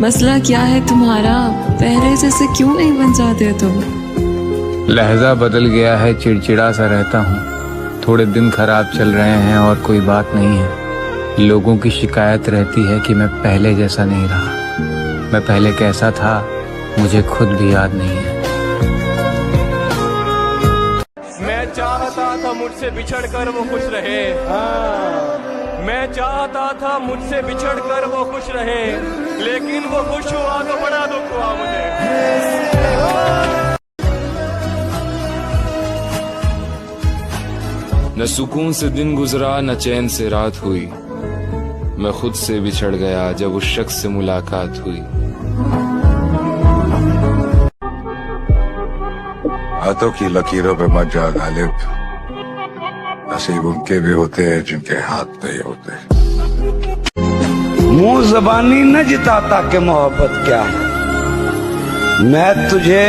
मसला क्या है तुम्हारा? पहले जैसे क्यों नहीं बन जाते तुम? लहजा बदल गया है, चिड़चिड़ा सा रहता हूँ। थोड़े दिन खराब चल रहे हैं और कोई बात नहीं है। लोगों की शिकायत रहती है कि मैं पहले जैसा नहीं रहा। मैं पहले कैसा था मुझे खुद भी याद नहीं है। मैं चाहता था मुझसे बिछड़कर वो खुश रहे। मैं चाहता था मुझसे बिछड़कर वो खुश रहे, लेकिन वो खुश हुआ तो बड़ा दुख हुआ मुझे। न सुकून से दिन गुजरा न चैन से रात हुई। मैं खुद से बिछड़ गया जब उस शख्स से मुलाकात हुई। हाथों की लकीरों पे मत जा गालिब, नसीब उनके भी होते हैं जिनके हाथ नहीं होते। मुंह जबानी न जिताता के मोहब्बत क्या है, मैं तुझे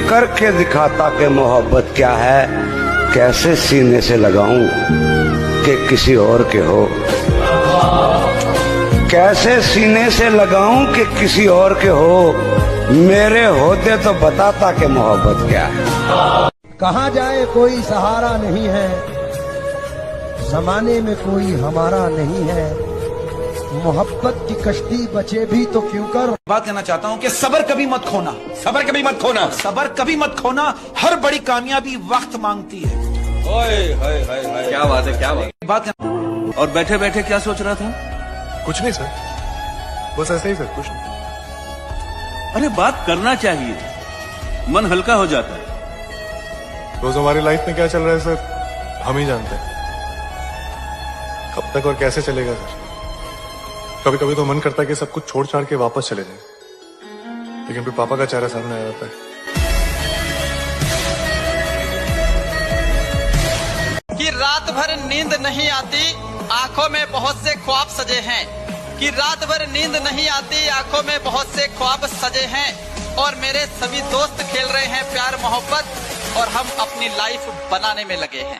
करके दिखाता के मोहब्बत क्या है। कैसे सीने से लगाऊं कि किसी और के हो, कैसे सीने से लगाऊं कि किसी और के हो। मेरे होते तो बताता के मोहब्बत क्या है। कहाँ जाए कोई सहारा नहीं है, जमाने में कोई हमारा नहीं है। मोहब्बत की कश्ती बचे भी तो क्यों कर। बात कहना चाहता हूँ कि सबर कभी मत खोना, सबर कभी मत खोना, सबर कभी मत खोना। हर बड़ी कामयाबी वक्त मांगती है। ओए हाय हाय हाय, क्या बात है, क्या बात कहना। और बैठे बैठे क्या सोच रहा था? कुछ नहीं सर, बस ऐसे ही सर, कुछ नहीं। अरे बात करना चाहिए, मन हल्का हो जाता है। रोज हमारी लाइफ में क्या चल रहा है सर हम ही जानते हैं। कब तक और कैसे चलेगा सर? कभी कभी तो मन करता है कि सब कुछ छोड़ छाड़ के वापस चले जाए, लेकिन फिर पापा का चेहरा सामने आ जाता है। कि रात भर नींद नहीं आती, आंखों में बहुत से ख्वाब सजे हैं। कि रात भर नींद नहीं आती, आंखों में बहुत से ख्वाब सजे हैं। और मेरे सभी दोस्त खेल रहे हैं प्यार मोहब्बत, और हम अपनी लाइफ बनाने में लगे हैं।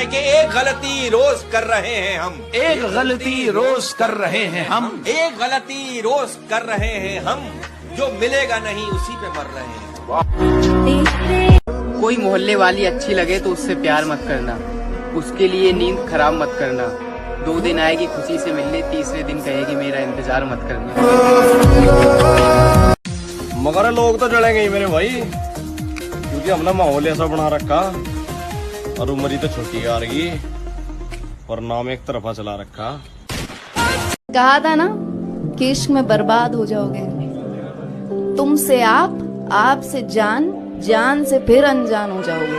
कि एक गलती रोज कर रहे हैं हम, एक गलती रोज कर रहे हैं हम, एक गलती रोज कर रहे हैं हम। जो मिलेगा नहीं उसी पे मर रहे हैं। कोई मोहल्ले वाली अच्छी लगे तो उससे प्यार मत करना, उसके लिए नींद खराब मत करना। 2 दिन आएगी खुशी से मिलने, तीसरे दिन कहेगी मेरा इंतजार मत करना। मगर लोग तो जड़ेंगे ही मेरे भाई, क्योंकि हमने माहौल ऐसा बना रखा और उम्र ही तो छोटी आ रही और नाम एक तरफा चला रखा। कहा था ना कि इश्क में बर्बाद हो जाओगे। तुमसे आप से जान, जान से फिर अनजान हो जाओगे।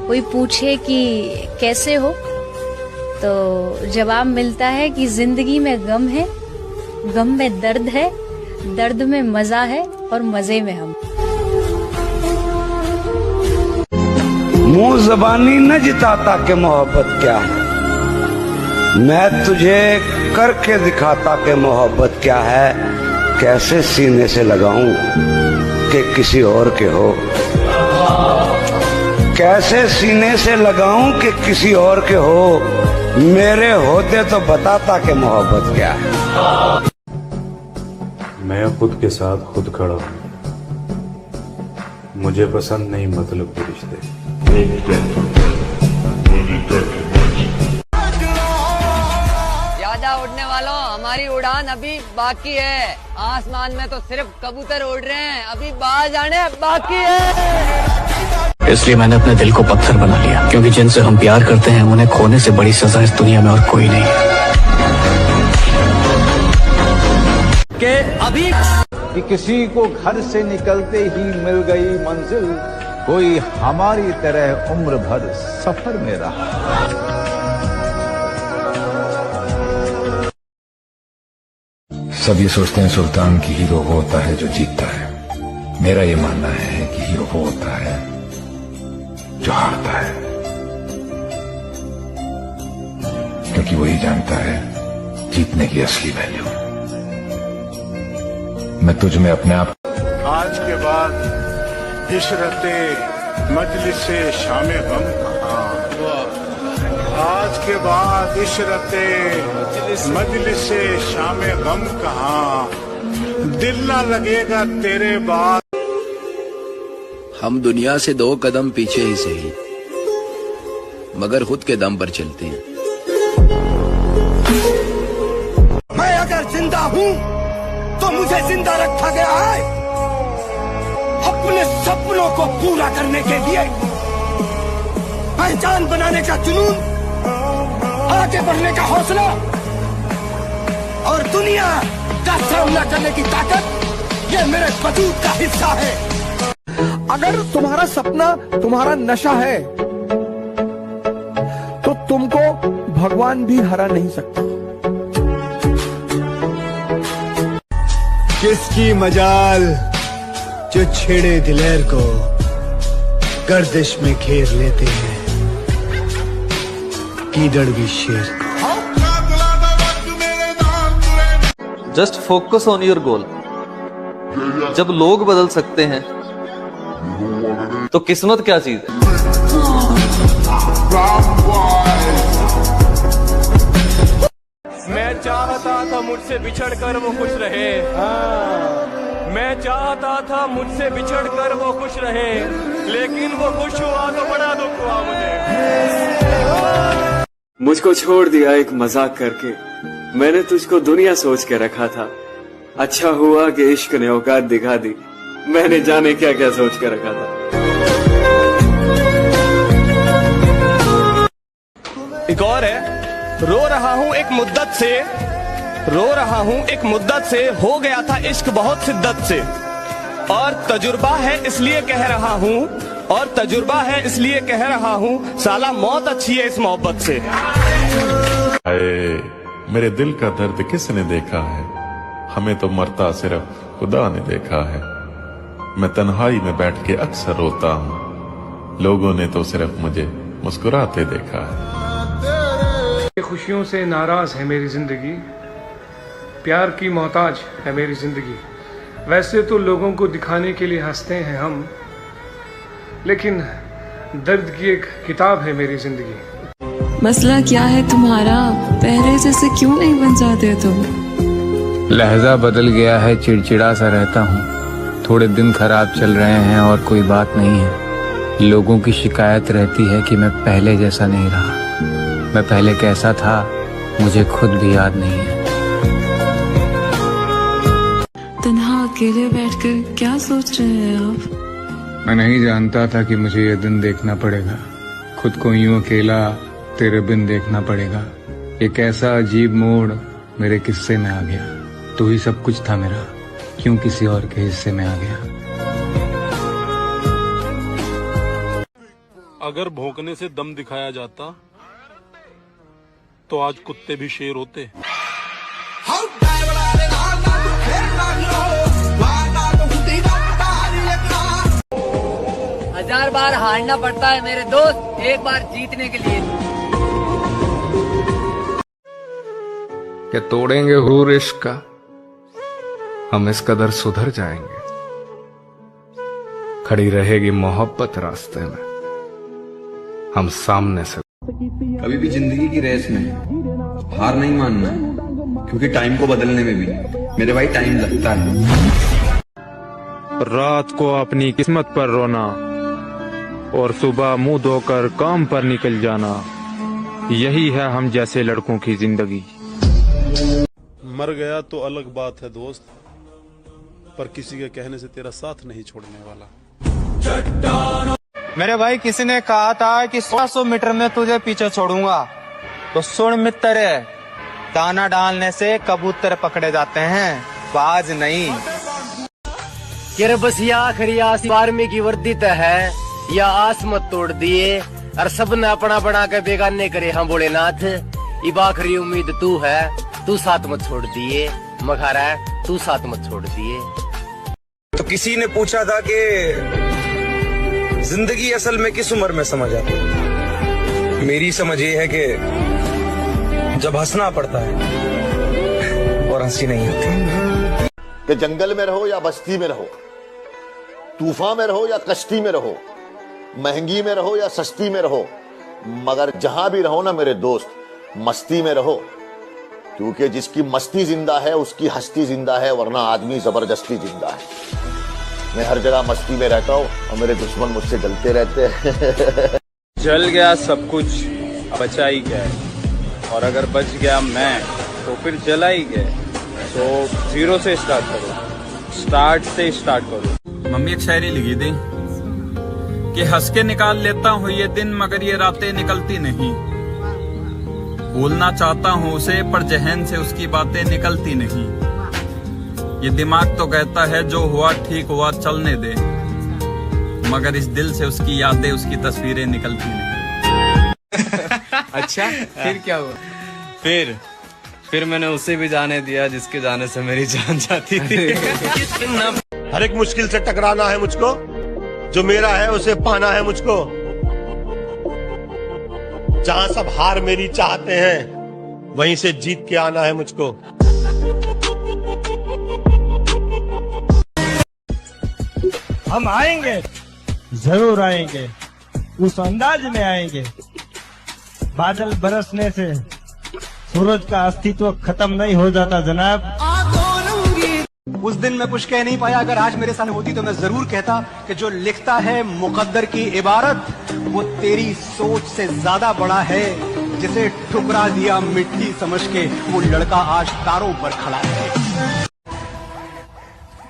कोई पूछे कि कैसे हो, तो जवाब मिलता है कि जिंदगी में गम है, गम में दर्द है, दर्द में मजा है और मजे में हम। मुंह जबानी न जिताता के मोहब्बत क्या है, मैं तुझे करके दिखाता के मोहब्बत क्या है। कैसे सीने से लगाऊं कि किसी और के हो, कैसे सीने से लगाऊं कि किसी और के हो। मेरे होते तो बताता के मोहब्बत क्या है। मैं खुद के साथ खुद खड़ा हूं, मुझे पसंद नहीं मतलब के रिश्ते। ज्यादा उड़ने वालों, हमारी उड़ान अभी बाकी है। आसमान में तो सिर्फ कबूतर उड़ रहे हैं, अभी बाहर जाने बाकी है। इसलिए मैंने अपने दिल को पत्थर बना लिया, क्योंकि जिनसे हम प्यार करते हैं उन्हें खोने से बड़ी सजा इस दुनिया में और कोई नहीं है। कि अभी कि किसी को घर से निकलते ही मिल गई मंजिल, कोई हमारी तरह उम्र भर सफर में रहा। सब ये सोचते हैं सुल्तान की हीरो वो होता है जो जीतता है। मेरा ये मानना है कि हीरो वो होता है जो हारता है, क्योंकि वही जानता है जीतने की असली वैल्यू। मैं तुझ में अपने आप। आज के बाद इशरते मजलिस से शामे गम कहाँ, आज के बाद इशरते मजलिस शाम गम कहाँ, दिल ना लगेगा तेरे बाद। हम दुनिया से 2 कदम पीछे ही सही, मगर खुद के दम पर चलते हैं। मैं अगर जिंदा हूँ तो मुझे जिंदा रखा गया है अपने सपनों को पूरा करने के लिए। पहचान बनाने का जुनून, आगे बढ़ने का हौसला और दुनिया का सामना करने की ताकत, ये मेरे वजूद का हिस्सा है। अगर तुम्हारा सपना तुम्हारा नशा है तो तुमको भगवान भी हरा नहीं सकता। किसकी मजाल जो छेड़े दिलेर को गर्दिश में घेर लेते हैं, कीदड़ भी शेर। Just focus on your goal. जब लोग बदल सकते हैं तो किस्मत क्या चीज है? मैं चाहता था मुझसे बिछड़ कर वो खुश रहे। मैं चाहता था मुझसे बिछड़ कर वो खुश रहे, लेकिन वो खुश हुआ तो बड़ा दुख हुआ मुझे। मुझको छोड़ दिया एक मजाक करके, मैंने तुझको दुनिया सोच के रखा था। अच्छा हुआ कि इश्क ने औकात दिखा दी, मैंने जाने क्या क्या सोच के रखा था। एक और है, रो रहा हूँ एक मुद्दत से, रो रहा हूँ एक मुद्दत से, हो गया था इश्क बहुत शिद्दत से, और तजुर्बा है इसलिए कह रहा हूँ, और तजुर्बा है इसलिए कह रहा हूँ, साला मौत अच्छी है इस मोहब्बत से। मेरे दिल का दर्द किसने देखा है, हमें तो मरता सिर्फ खुदा ने देखा है। मैं तन्हाई में बैठ के अक्सर रोता हूँ, लोगों ने तो सिर्फ मुझे मुस्कुराते देखा है। खुशियों से नाराज है मेरी जिंदगी, प्यार की मोहताज है मेरी जिंदगी। वैसे तो लोगों को दिखाने के लिए हंसते हैं हम, लेकिन दर्द की एक किताब है मेरी जिंदगी। मसला क्या है तुम्हारा, पहले जैसे क्यों नहीं बन जाते तुम? लहजा बदल गया है, चिड़चिड़ा सा रहता हूँ। थोड़े दिन खराब चल रहे हैं और कोई बात नहीं है। लोगों की शिकायत रहती है कि मैं पहले जैसा नहीं रहा। मैं पहले कैसा था मुझे खुद भी याद नहीं है। तन्हा अकेले बैठकर क्या सोच रहे हैं आप? मैं नहीं जानता था कि मुझे ये दिन देखना पड़ेगा, खुद को यूं अकेला तेरे बिन देखना पड़ेगा। एक ऐसा अजीब मोड़ मेरे किस्से में आ गया, तू ही सब कुछ था मेरा, क्यों किसी और के हिस्से में आ गया। अगर भौंकने से दम दिखाया जाता तो आज कुत्ते भी शेर होते। हजार बार हारना पड़ता है मेरे दोस्त, एक बार जीतने के लिए। क्या तोड़ेंगे हुरूर इश्क का, हम इस कदर सुधर जाएंगे। खड़ी रहेगी मोहब्बत रास्ते में, हम सामने से। कभी भी जिंदगी की रेस में हार नहीं मानना है, क्योंकि टाइम को बदलने में भी मेरे भाई टाइम लगता है। रात को अपनी किस्मत पर रोना और सुबह मुंह धोकर काम पर निकल जाना, यही है हम जैसे लड़कों की जिंदगी। मर गया तो अलग बात है दोस्त, पर किसी के कहने से तेरा साथ नहीं छोड़ने वाला। मेरे भाई किसी ने कहा था कि 1600 मीटर में तुझे पीछे छोड़ूंगा, तो सुन मित्र, दाना डालने से कबूतर पकड़े जाते हैं, बाज नहीं। कि बस ये आखिरी आस आर्मी की वर्दी तो है, या आस मत तोड़ दिए और सब ने अपना बना के बेगाने करे हम भोलेनाथ। इब आखिरी उम्मीद तू है, तू साथ मत छोड़ दिए, मखारा तू साथ मत छोड़ दिए। तो किसी ने पूछा था कि जिंदगी असल में किस उम्र में समझ आती है। मेरी समझ ये है कि जब हंसना पड़ता है और हंसी नहीं आती। कि जंगल में रहो या बस्ती में रहो, तूफान में रहो या कश्ती में रहो, महंगी में रहो या सस्ती में रहो, मगर जहां भी रहो ना मेरे दोस्त, मस्ती में रहो, क्योंकि जिसकी मस्ती जिंदा है उसकी हस्ती जिंदा है, वरना आदमी जबरदस्ती जिंदा है। मैं हर जगह मस्ती में रहता हूँ और मेरे दुश्मन मुझसे जलते रहते हैं। जल गया सब कुछ, बचा ही गया, और अगर बच गया मैं तो फिर जला ही गया। तो जीरो से स्टार्ट करो, स्टार्ट से स्टार्ट करो। मम्मी एक शायरी लिखी थी कि हंस के निकाल लेता हूँ ये दिन, मगर ये रातें निकलती नहीं। भूलना चाहता हूँ उसे, पर जहन से उसकी बातें निकलती नहीं। ये दिमाग तो कहता है जो हुआ ठीक हुआ चलने दे, मगर इस दिल से उसकी यादें, उसकी तस्वीरें निकलती नहीं। अच्छा, फिर क्या हुआ? फिर मैंने उसे भी जाने दिया जिसके जाने से मेरी जान जाती थी। हर एक मुश्किल से टकराना है मुझको, जो मेरा है उसे पाना है मुझको। जहां सब हार मेरी चाहते हैं, वहीं से जीत के आना है मुझको। हम आएंगे, जरूर आएंगे, उस अंदाज में आएंगे। बादल बरसने से सूरज का अस्तित्व खत्म नहीं हो जाता जनाब। उस दिन मैं कुछ कह नहीं पाया, अगर आज मेरे सामने होती तो मैं जरूर कहता कि जो लिखता है मुकद्दर की इबारत, वो तेरी सोच से ज्यादा बड़ा है। जिसे ठुकरा दिया मिट्टी समझ के, वो लड़का आज तारों पर खड़ा है।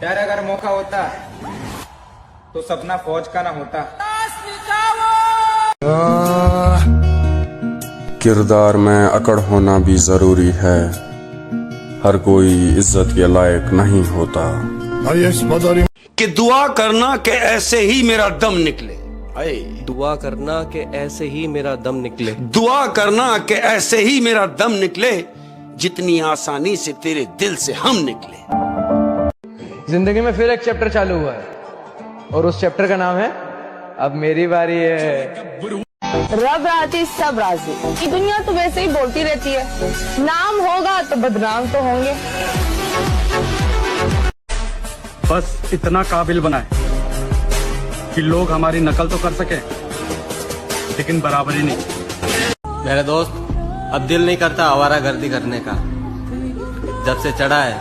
यार अगर मौका होता तो सपना फौज का ना होता। किरदार में अकड़ होना भी जरूरी है, हर कोई इज्जत के लायक नहीं होता। कि दुआ करना कि ऐसे ही मेरा दम निकले, दुआ करना कि ऐसे ही मेरा दम निकले, दुआ करना कि ऐसे ही मेरा दम निकले, जितनी आसानी से तेरे दिल से हम निकले। जिंदगी में फिर एक चैप्टर चालू हुआ है, और उस चैप्टर का नाम है अब मेरी बारी है। रब राजी सब राजी। ये दुनिया तो वैसे ही बोलती रहती है, नाम होगा तो बदनाम तो होंगे। बस इतना काबिल बनाए कि लोग हमारी नकल तो कर सके, लेकिन बराबरी नहीं। मेरे दोस्त, अब दिल नहीं करता आवारागर्दी करने का, जब से चढ़ा है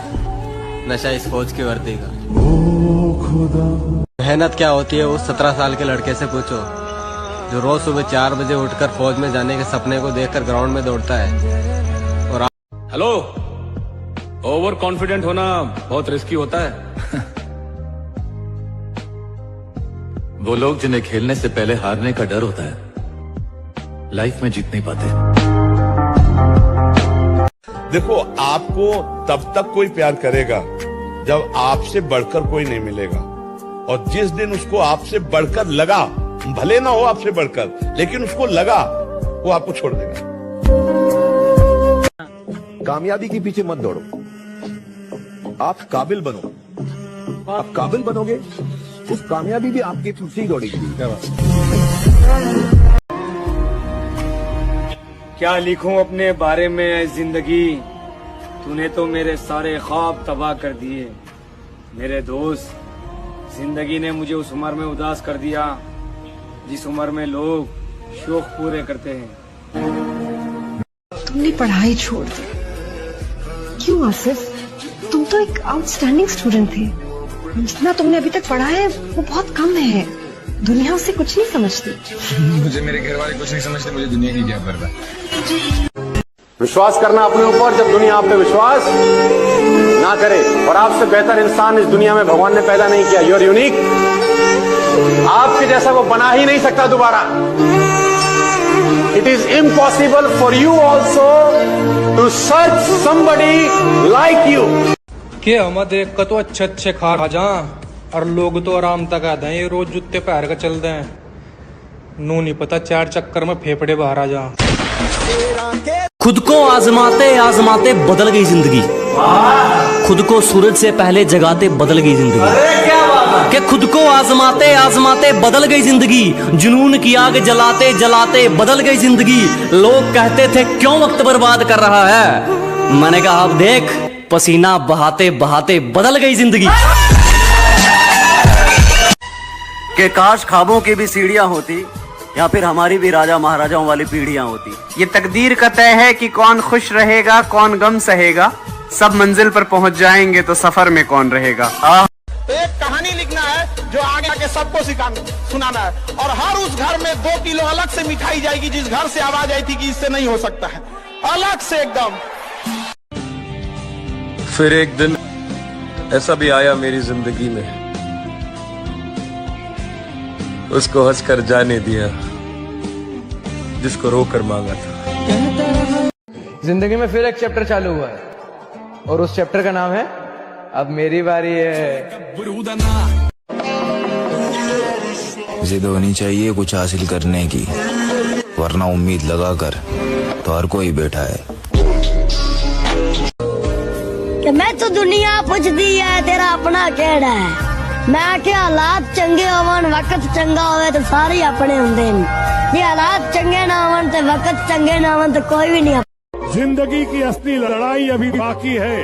नशा इस फौज की वर्दी का। मेहनत क्या होती है उस 17 साल के लड़के से पूछो, जो रोज सुबह 4 बजे उठकर फौज में जाने के सपने को देखकर ग्राउंड में दौड़ता है। और हेलो, ओवर कॉन्फिडेंट होना बहुत रिस्की होता है। वो लोग जिन्हें खेलने से पहले हारने का डर होता है, लाइफ में जीत नहीं पाते। देखो, आपको तब तक कोई प्यार करेगा जब आपसे बढ़कर कोई नहीं मिलेगा, और जिस दिन उसको आपसे बढ़कर लगा, भले ना हो आपसे बढ़कर, लेकिन उसको लगा, वो आपको छोड़ देगा। कामयाबी के पीछे मत दौड़ो, आप काबिल बनो। आप काबिल बनोगे, उस कामयाबी भी आपके पीछे ही दौड़ेगी। क्या लिखूं अपने बारे में जिंदगी, तूने तो मेरे सारे ख्वाब तबाह कर दिए। मेरे दोस्त, जिंदगी ने मुझे उस उम्र में उदास कर दिया जिस उम्र में लोग शौक पूरे करते हैं। तुमने पढ़ाई छोड़ दी क्यों आसिफ? तुम तो एक आउटस्टैंडिंग स्टूडेंट थे। जितना तुमने अभी तक पढ़ा है वो बहुत कम है। दुनिया उससे कुछ नहीं समझती। मुझे मेरे घर वाले कुछ नहीं समझते, मुझे दुनिया की क्या परवाह। विश्वास करना अपने ऊपर जब दुनिया आप पे विश्वास ना करे। और आपसे बेहतर इंसान इस दुनिया में भगवान ने पैदा नहीं किया। You are unique. आपके जैसा वो बना ही नहीं सकता दोबारा। It is impossible for you also to search somebody like you. के हम देख का तो अच्छे अच्छे खा जा, और लोग तो आराम तक आते हैं, ये रोज जूते पैर का चलते हैं। नू नहीं पता 4 चक्कर में फेफड़े बाहर आ जा। खुद को आजमाते आजमाते बदल गई जिंदगी। खुद को सूरज से पहले जगाते बदल गई जिंदगी। कि खुद को आजमाते आजमाते बदल गई जिंदगी। जुनून की आग जलाते जलाते बदल गई जिंदगी। लोग कहते थे क्यों वक्त बर्बाद कर रहा है, मैंने कहा अब देख पसीना बहाते बहाते बदल गई जिंदगी। कि काश ख्वाबों की भी सीढ़ियां होती, या फिर हमारी भी राजा महाराजाओं वाली पीढ़ियां होती। ये तकदीर का तय है कि कौन खुश रहेगा कौन गम सहेगा, सब मंजिल पर पहुंच जाएंगे तो सफर में कौन रहेगा। एक कहानी लिखना है जो आगे आके सबको सुनाना है, और हर उस घर में 2 किलो अलग से मिठाई जाएगी जिस घर से आवाज आई थी कि इससे नहीं हो सकता है, अलग से एकदम। फिर एक दिन ऐसा भी आया मेरी जिंदगी में, उसको हंसकर जाने दिया जिसको रोकर मांगा था। जिंदगी में फिर एक चैप्टर चालू हुआ है और उस चैप्टर का नाम है अब मेरी बारी है। जिद होनी चाहिए कुछ हासिल करने की, वरना उम्मीद लगाकर तो हर कोई बैठा है। कि मैं तो दुनिया पुछदी है तेरा अपना केड़ा है, मैं के हालात चंगे होवन वक्त चंगा होवे तो सारे अपने होंदे ने, जे हालात चंगे ना होवन ते वक्त चंगे ना होवन तो कोई भी नहीं। जिंदगी की असली लड़ाई अभी बाकी है,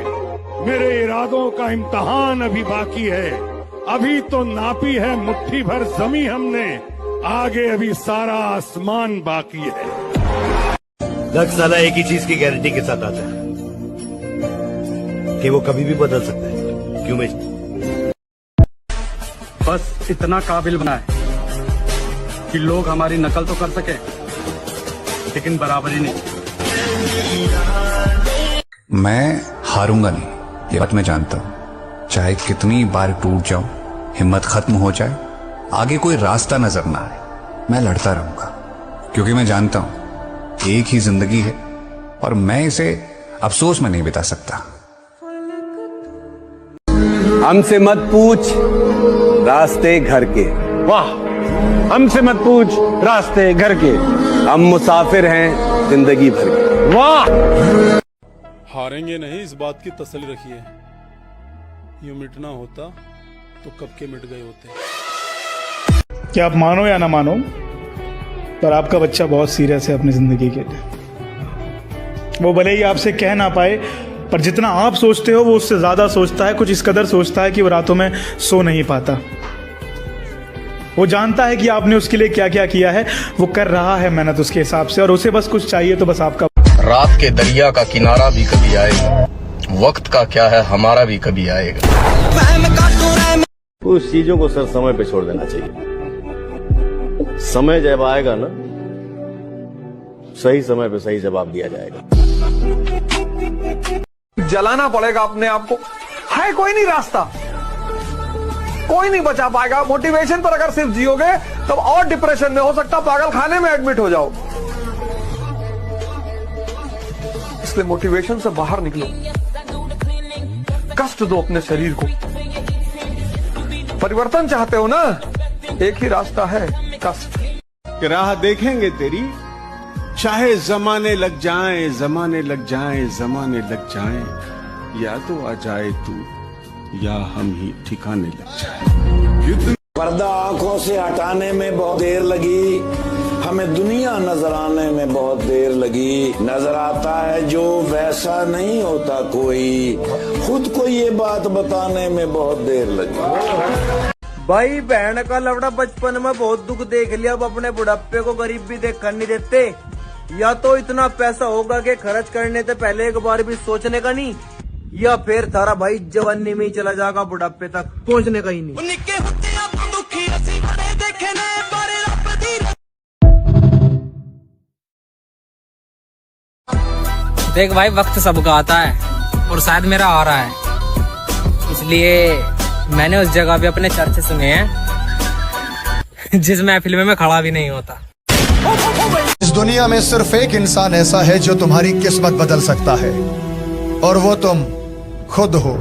मेरे इरादों का इम्तहान अभी बाकी है। अभी तो नापी है मुट्ठी भर जमी हमने, आगे अभी सारा आसमान बाकी है। लक साला एक ही चीज की गारंटी के साथ आता है कि वो कभी भी बदल सकता है। क्यों मैं बस इतना काबिल बना है कि लोग हमारी नकल तो कर सके लेकिन बराबरी नहीं। मैं हारूंगा नहीं, ये बात मैं जानता हूं। चाहे कितनी बार टूट जाऊं, हिम्मत खत्म हो जाए, आगे कोई रास्ता नजर ना आए, मैं लड़ता रहूंगा, क्योंकि मैं जानता हूं एक ही जिंदगी है और मैं इसे अफसोस में नहीं बिता सकता। हमसे मत पूछ रास्ते घर के, वाह, हमसे मत पूछ रास्ते घर के, हम मुसाफिर हैं जिंदगी भर के। वाह। हारेंगे नहीं, इस बात की तसल्ली रखिए, यूं मिटना होता तो कब के मिट गए होते। क्या आप मानो या ना मानो, पर आपका बच्चा बहुत सीरियस है अपनी जिंदगी के लिए। वो भले ही आपसे कह ना पाए, पर जितना आप सोचते हो वो उससे ज्यादा सोचता है। कुछ इस कदर सोचता है कि वो रातों में सो नहीं पाता। वो जानता है कि आपने उसके लिए क्या क्या किया है, वो कर रहा है मेहनत उसके हिसाब से, और उसे बस कुछ चाहिए तो बस आपका। रात के दरिया का किनारा भी कभी आएगा, वक्त का क्या है हमारा भी कभी आएगा। कुछ चीजों को सर समय पे छोड़ देना चाहिए। समय जब आएगा ना, सही समय पे सही जवाब दिया जाएगा। जलाना पड़ेगा अपने आप को, है कोई नहीं रास्ता, कोई नहीं बचा पाएगा। मोटिवेशन पर अगर सिर्फ जियोगे तब और डिप्रेशन में, हो सकता पागल खाने में एडमिट हो जाओ। इसलिए मोटिवेशन से बाहर निकलो, कष्ट दो अपने शरीर को। परिवर्तन चाहते हो ना, एक ही रास्ता है, कष्ट। राह देखेंगे तेरी, चाहे जमाने लग जाएं, जमाने लग जाएं, जमाने लग जाएं, या तो आ जाए तू या हम ही ठिकाने लग जाए। पर्दा आंखों से हटाने में बहुत देर लगी, हमें दुनिया नजर आने में बहुत देर लगी। नजर आता है जो वैसा नहीं होता कोई, खुद को ये बात बताने में बहुत देर लगी। भाई बहन का लवड़ा बचपन में बहुत दुख देख लिया, अब अपने बुढ़ापे को गरीब भी देख कर नहीं देते। या तो इतना पैसा होगा कि खर्च करने से पहले एक बार भी सोचने का नहीं, या फिर तारा भाई जवानी में ही चला जाएगा, बुढ़ापे तक पहुंचने का ही नहीं। देख भाई, वक्त सबका आता है और शायद मेरा आ रहा है, इसलिए मैंने उस जगह पे अपने चर्चे सुने हैं जिस महफिल में मैं खड़ा भी नहीं होता। इस दुनिया में सिर्फ एक इंसान ऐसा है जो तुम्हारी किस्मत बदल सकता है, और वो तुम खुद हो।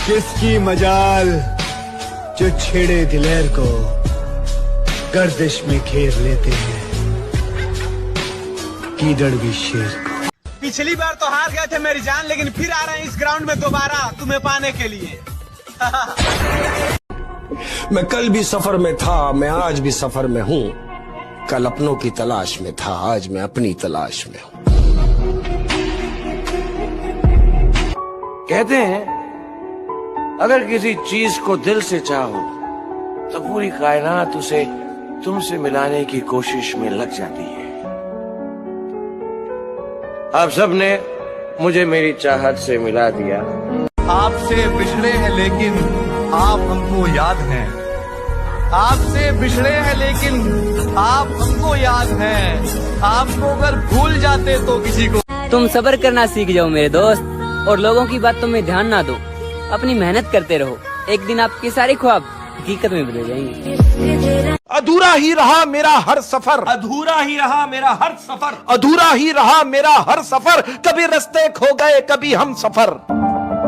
किसकी मजाल जो छेड़े दिलेर को गर्दिश में घेर लेते हैं, कीदड़ भी शेर को। पिछली बार तो हार गए थे मेरी जान, लेकिन फिर आ रहे हैं इस ग्राउंड में दोबारा तुम्हें पाने के लिए। मैं कल भी सफर में था, मैं आज भी सफर में हूँ। कल अपनों की तलाश में था, आज मैं अपनी तलाश में हूँ। कहते हैं अगर किसी चीज को दिल से चाहो तो पूरी कायनात उसे तुमसे मिलाने की कोशिश में लग जाती है। आप सबने मुझे मेरी चाहत से मिला दिया। आपसे बिछड़े हैं लेकिन आप हमको याद हैं। आपसे बिछड़े हैं लेकिन आप हमको याद हैं। आपको अगर भूल जाते तो किसी को। तुम सब्र करना सीख जाओ मेरे दोस्त, और लोगों की बातों में ध्यान ना दो। अपनी मेहनत करते रहो, एक दिन आपके सारे ख्वाब हकीकत में बदल जाएंगे। अधूरा ही रहा मेरा हर सफर, अधूरा ही रहा मेरा हर सफर, अधूरा ही रहा मेरा हर सफर। कभी रास्ते खो गए कभी हम सफर।